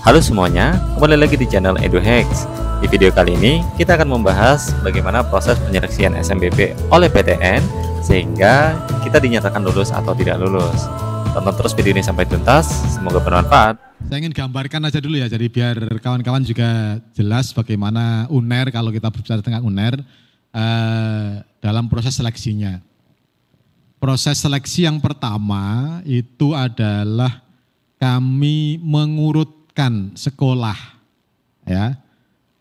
Halo semuanya, kembali lagi di channel EduHacks. Di video kali ini kita akan membahas bagaimana proses penyeleksian SNMPB oleh PTN sehingga kita dinyatakan lulus atau tidak lulus. Tonton terus video ini sampai tuntas, semoga bermanfaat. Saya ingin gambarkan aja dulu ya, jadi biar kawan-kawan juga jelas bagaimana UNER kalau kita berbicara tentang UNER dalam proses seleksinya. Proses seleksi yang pertama itu adalah kami mengurutkan sekolah, ya.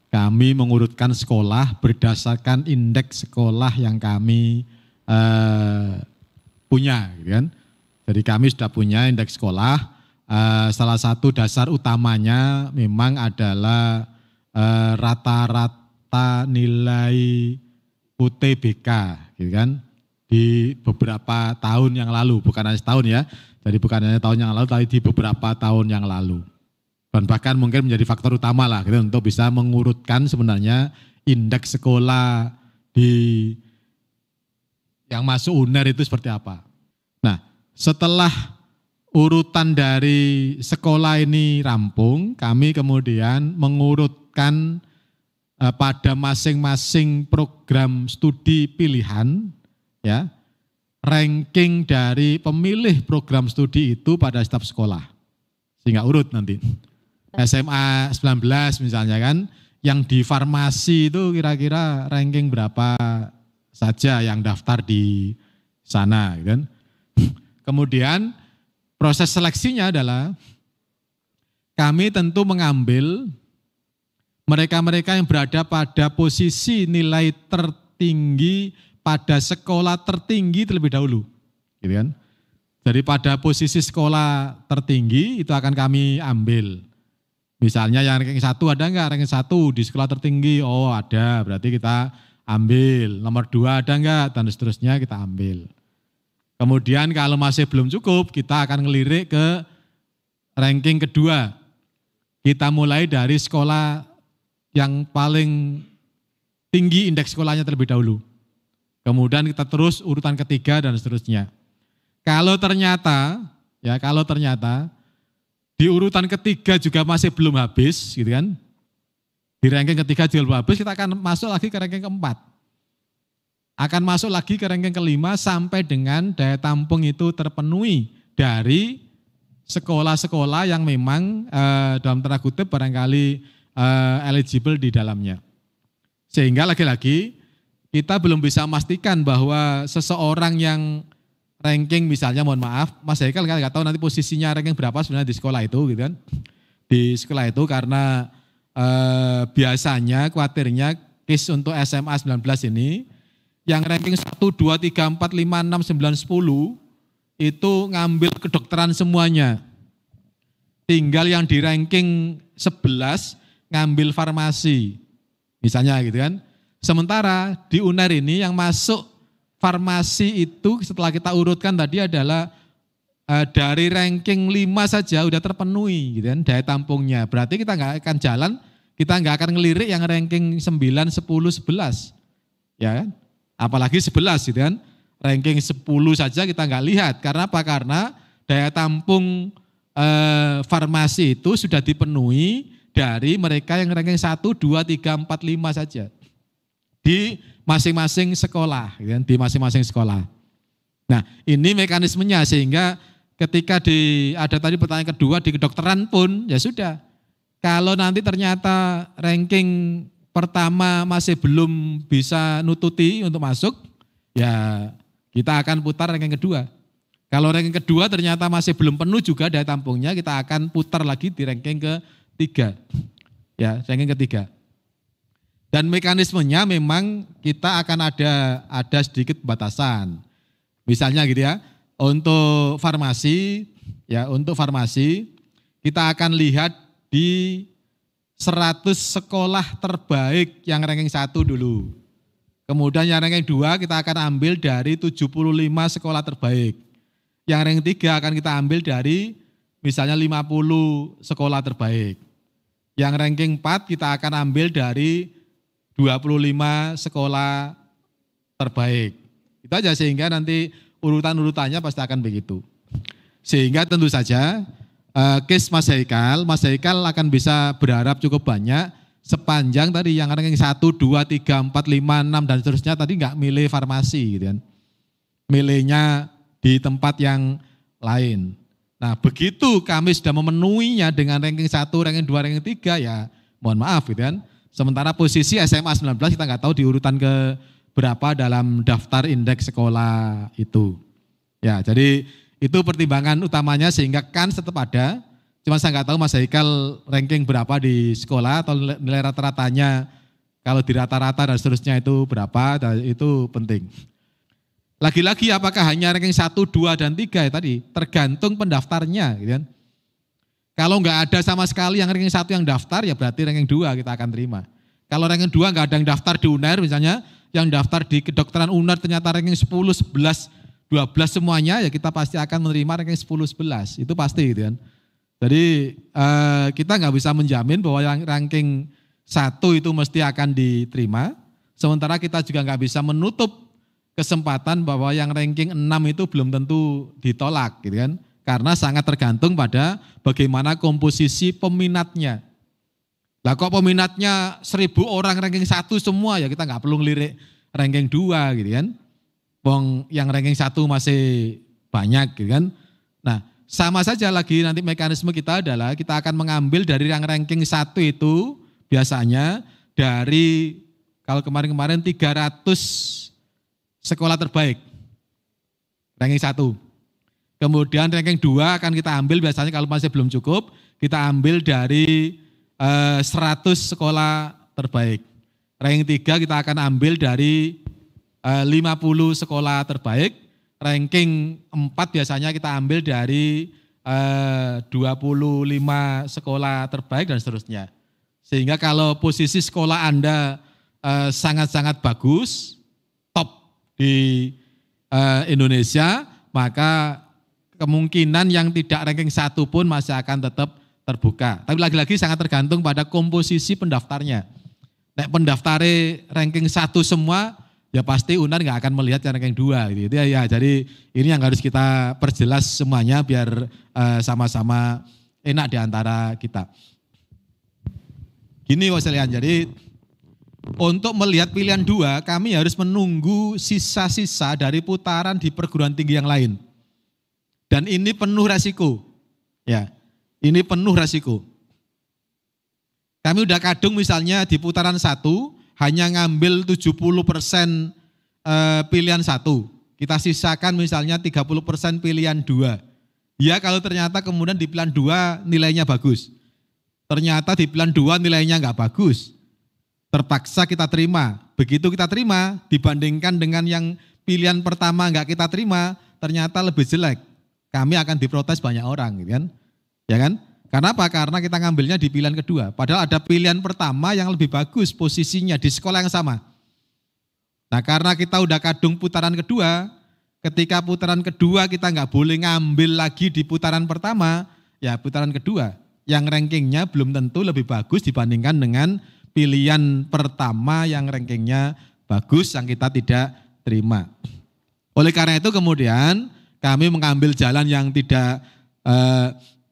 Kami mengurutkan sekolah berdasarkan indeks sekolah yang kami punya, gitu kan. Jadi kami sudah punya indeks sekolah. Salah satu dasar utamanya memang adalah rata-rata nilai UTBK, gitu kan. Di beberapa tahun yang lalu, bukan hanya setahun ya. Jadi bukan hanya tahun yang lalu, tapi di beberapa tahun yang lalu. Dan bahkan mungkin menjadi faktor utama lah gitu, untuk bisa mengurutkan sebenarnya indeks sekolah di yang masuk UNER itu seperti apa. Nah, setelah urutan dari sekolah ini rampung, kami kemudian mengurutkan pada masing-masing program studi pilihan, ya, ranking dari pemilih program studi itu pada setiap sekolah. Sehingga urut nanti. SMA 19 misalnya kan, yang di farmasi itu kira-kira ranking berapa saja yang daftar di sana, kan? Kemudian proses seleksinya adalah kami tentu mengambil mereka-mereka yang berada pada posisi nilai tertinggi pada sekolah tertinggi terlebih dahulu, gitu kan? Jadi pada posisi sekolah tertinggi itu akan kami ambil. Misalnya yang ranking 1 ada enggak? Ranking 1 di sekolah tertinggi, oh ada, berarti kita ambil. Nomor 2 ada enggak? Dan seterusnya kita ambil. Kemudian kalau masih belum cukup, kita akan ngelirik ke ranking kedua. Kita mulai dari sekolah yang paling tinggi indeks sekolahnya terlebih dahulu. Kemudian kita terus urutan ketiga dan seterusnya. Kalau ternyata di urutan ketiga juga masih belum habis, gitu kan? Di ranking ketiga juga belum habis, kita akan masuk lagi ke ranking keempat. Akan masuk lagi ke ranking kelima sampai dengan daya tampung itu terpenuhi dari sekolah-sekolah yang memang dalam tanda kutip barangkali eligible di dalamnya. Sehingga lagi-lagi kita belum bisa memastikan bahwa seseorang yang ranking misalnya, mohon maaf, Mas Haikal nggak tahu nanti posisinya ranking berapa sebenarnya di sekolah itu, gitu kan? Di sekolah itu karena biasanya khawatirnya case untuk SMA 19 ini yang ranking 1, 2, 3, 4, 5, 6, 9, 10 itu ngambil kedokteran semuanya. Tinggal yang di ranking 11 ngambil farmasi. Misalnya gitu kan. Sementara di UNER ini yang masuk farmasi itu setelah kita urutkan tadi adalah dari ranking 5 saja udah terpenuhi, gitu kan, daya tampungnya. Berarti kita nggak akan jalan, kita nggak akan ngelirik yang ranking 9, 10, 11. Ya kan? Apalagi 11 gitu kan. Ranking 10 saja kita nggak lihat. Karena apa? Karena daya tampung farmasi itu sudah dipenuhi dari mereka yang ranking 1, 2, 3, 4, 5 saja. Di masing-masing sekolah, di masing-masing sekolah. Nah, ini mekanismenya sehingga ketika ada tadi pertanyaan kedua di kedokteran pun ya sudah. Kalau nanti ternyata ranking pertama masih belum bisa nututi untuk masuk, ya kita akan putar ranking kedua. Kalau ranking kedua ternyata masih belum penuh juga daya tampungnya, kita akan putar lagi di ranking ketiga. Ya, ranking ketiga. Dan mekanismenya memang kita akan ada sedikit batasan. Misalnya gitu ya, untuk farmasi kita akan lihat di 100 sekolah terbaik yang ranking 1 dulu. Kemudian yang ranking 2 kita akan ambil dari 75 sekolah terbaik. Yang ranking 3 akan kita ambil dari misalnya 50 sekolah terbaik. Yang ranking 4 kita akan ambil dari 25 sekolah terbaik. Itu aja sehingga nanti urutan-urutannya pasti akan begitu. Sehingga tentu saja case Mas Haikal akan bisa berharap cukup banyak sepanjang tadi yang ranking 1, 2, 3, 4, 5, 6 dan seterusnya tadi nggak milih farmasi gitu kan. Milihnya di tempat yang lain. Nah begitu kami sudah memenuhinya dengan ranking 1, ranking 2, ranking 3 ya mohon maaf gitu kan. Sementara posisi SMA 19 kita nggak tahu di urutan ke berapa dalam daftar indeks sekolah itu. Ya jadi itu pertimbangan utamanya sehingga kan tetap ada. Cuma saya nggak tahu Mas Haikal ranking berapa di sekolah atau nilai rata-ratanya kalau di rata-rata dan seterusnya itu berapa, itu penting. Lagi-lagi apakah hanya ranking 1, 2, dan 3 ya tadi, tergantung pendaftarnya gitu kan. Kalau nggak ada sama sekali yang ranking 1 yang daftar ya berarti ranking 2 kita akan terima. Kalau ranking 2 nggak ada yang daftar di UNER misalnya, yang daftar di kedokteran UNER ternyata ranking 10, 11, 12 semuanya ya kita pasti akan menerima ranking 10, 11, itu pasti gitu kan. Jadi kita nggak bisa menjamin bahwa yang ranking 1 itu mesti akan diterima, sementara kita juga nggak bisa menutup kesempatan bahwa yang ranking 6 itu belum tentu ditolak gitu kan. Karena sangat tergantung pada bagaimana komposisi peminatnya. Lah kok peminatnya 1000 orang ranking 1 semua ya kita nggak perlu ngelirik ranking 2 gitu kan. Wong yang ranking 1 masih banyak gitu kan. Nah sama saja lagi nanti mekanisme kita adalah kita akan mengambil dari yang ranking 1 itu biasanya dari kalau kemarin-kemarin 300 sekolah terbaik. Ranking 1. Kemudian ranking 2 akan kita ambil biasanya kalau masih belum cukup, kita ambil dari 100 sekolah terbaik. Ranking 3 kita akan ambil dari 50 sekolah terbaik, ranking 4 biasanya kita ambil dari 25 sekolah terbaik dan seterusnya. Sehingga kalau posisi sekolah Anda sangat-sangat bagus, top di Indonesia, maka kemungkinan yang tidak ranking 1 pun masih akan tetap terbuka. Tapi lagi-lagi sangat tergantung pada komposisi pendaftarnya. Nek pendaftarnya ranking 1 semua, ya pasti UNER nggak akan melihat yang ranking 2 gitu ya. Jadi ini yang harus kita perjelas semuanya biar sama-sama enak di antara kita. Gini Mas sekalian, jadi untuk melihat pilihan 2 kami harus menunggu sisa-sisa dari putaran di perguruan tinggi yang lain. Dan ini penuh resiko. Ya, ini penuh resiko. Kami udah kadung misalnya di putaran 1 hanya ngambil 70% pilihan 1. Kita sisakan misalnya 30% pilihan 2. Ya kalau ternyata kemudian di pilihan 2 nilainya bagus. Ternyata di pilihan 2 nilainya enggak bagus. Terpaksa kita terima. Begitu kita terima dibandingkan dengan yang pilihan pertama enggak kita terima, ternyata lebih jelek. Kami akan diprotes banyak orang gitu kan. Ya kan? Kenapa? Karena kita ngambilnya di pilihan kedua. Padahal ada pilihan pertama yang lebih bagus posisinya di sekolah yang sama. Nah karena kita udah kadung putaran kedua, ketika putaran kedua kita nggak boleh ngambil lagi di putaran pertama, ya putaran kedua yang rankingnya belum tentu lebih bagus dibandingkan dengan pilihan pertama yang rankingnya bagus yang kita tidak terima. Oleh karena itu kemudian kami mengambil jalan yang tidak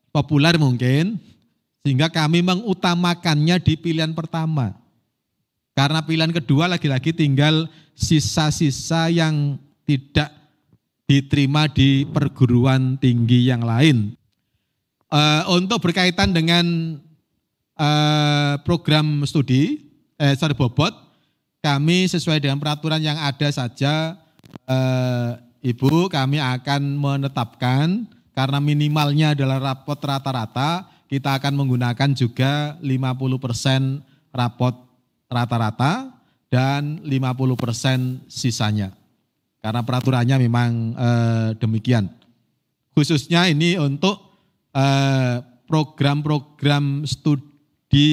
populer mungkin, sehingga kami mengutamakannya di pilihan pertama. Karena pilihan kedua lagi-lagi tinggal sisa-sisa yang tidak diterima di perguruan tinggi yang lain. Untuk berkaitan dengan program studi, bobot, kami sesuai dengan peraturan yang ada saja, Ibu, kami akan menetapkan karena minimalnya adalah rapot rata-rata, kita akan menggunakan juga 50% rapot rata-rata dan 50% sisanya. Karena peraturannya memang demikian. Khususnya ini untuk program-program studi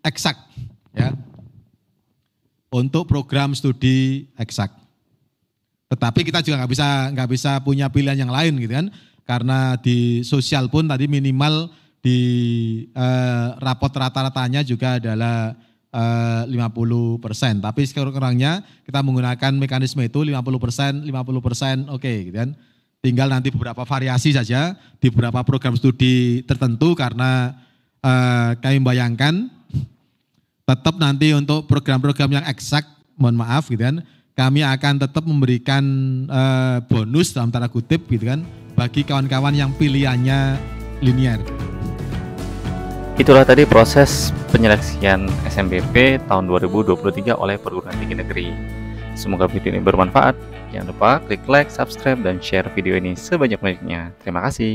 eksak, ya. Untuk program studi eksak. Tetapi kita juga nggak bisa punya pilihan yang lain gitu kan. Karena di sosial pun tadi minimal di rapot rata-ratanya juga adalah 50%. Tapi sekurang-kurangnya kita menggunakan mekanisme itu 50%, 50%, oke gitu kan. Tinggal nanti beberapa variasi saja di beberapa program studi tertentu karena kami bayangkan tetap nanti untuk program-program yang eksak, mohon maaf gitu kan, kami akan tetap memberikan bonus dalam tanda kutip gitu kan bagi kawan-kawan yang pilihannya linear. Itulah tadi proses penyeleksian SNBP tahun 2023 oleh perguruan tinggi negeri. Semoga video ini bermanfaat. Jangan lupa klik like, subscribe, dan share video ini sebanyak-banyaknya. Terima kasih.